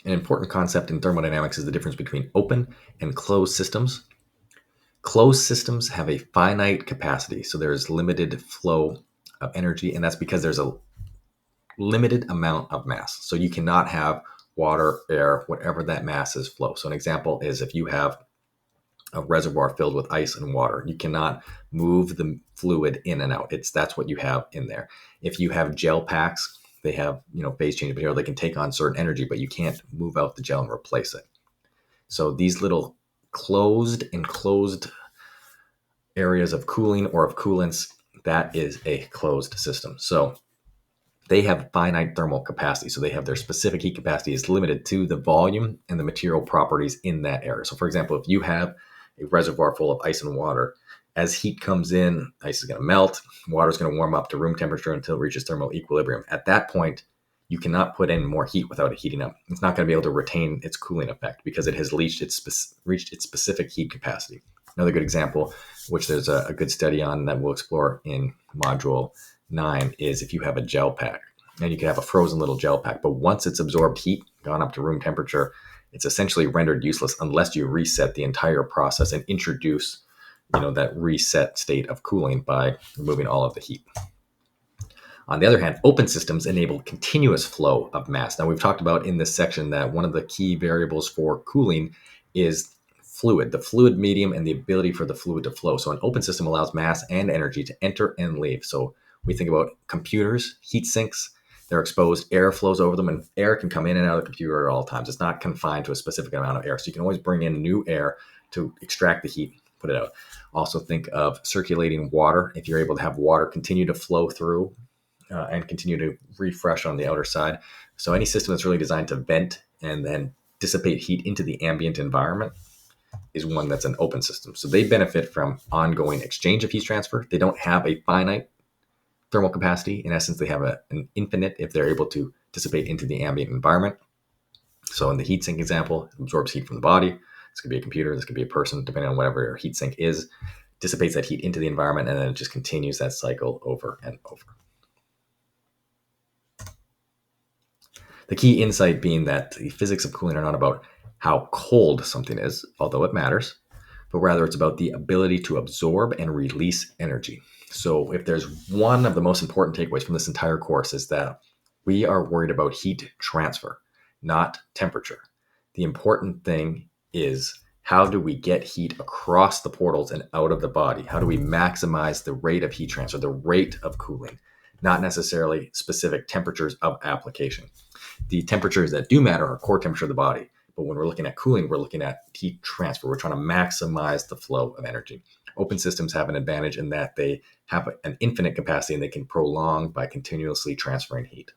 An important concept in thermodynamics is the difference between open and closed systems. Closed systems have a finite capacity, so there's limited flow of energy, and that's because there's a limited amount of mass. So you cannot have water, air, whatever that mass is flow. So an example is if you have a reservoir filled with ice and water, you cannot move the fluid in and out. That's what you have in there. If you have gel packs, they have phase change material. They can take on certain energy, but you can't move out the gel and replace it. So these little enclosed areas of cooling or of coolants, that is a closed system. So they have finite thermal capacity. So they have their specific heat capacity is limited to the volume and the material properties in that area. So for example, if you have a reservoir full of ice and water, as heat comes in, ice is going to melt, water is going to warm up to room temperature until it reaches thermal equilibrium. At that point, you cannot put in more heat without it heating up. It's not going to be able to retain its cooling effect because it has reached its specific heat capacity. Another good example, which there's a good study on that we'll explore in module 9, is if you have a gel pack. And you can have a frozen little gel pack, but once it's absorbed heat, gone up to room temperature, it's essentially rendered useless unless you reset the entire process and introduce that reset state of cooling by removing all of the heat. On the other hand, open systems enable continuous flow of mass. Now, we've talked about in this section that one of the key variables for cooling is fluid, the fluid medium, and the ability for the fluid to flow. So an open system allows mass and energy to enter and leave. So we think about computers, heat sinks, they're exposed, air flows over them, and air can come in and out of the computer at all times. It's not confined to a specific amount of air. So you can always bring in new air to extract the heat, put it out. Also think of circulating water. If you're able to have water continue to flow through and continue to refresh on the outer side. So any system that's really designed to vent and then dissipate heat into the ambient environment is one that's an open system. So they benefit from ongoing exchange of heat transfer. They don't have a finite thermal capacity. In essence, they have an infinite if they're able to dissipate into the ambient environment. So in the heat sink example, it absorbs heat from the body. This could be a computer, this could be a person, depending on whatever your heat sink is, dissipates that heat into the environment, and then it just continues that cycle over and over. The key insight being that the physics of cooling are not about how cold something is, although it matters, but rather it's about the ability to absorb and release energy. So if there's one of the most important takeaways from this entire course is that we are worried about heat transfer, not temperature. The important thing is how do we get heat across the portals and out of the body? How do we maximize the rate of heat transfer, the rate of cooling, not necessarily specific temperatures of application. The temperatures that do matter are core temperature of the body. But when we're looking at cooling, we're looking at heat transfer. We're trying to maximize the flow of energy. Open systems have an advantage in that they have an infinite capacity and they can prolong by continuously transferring heat.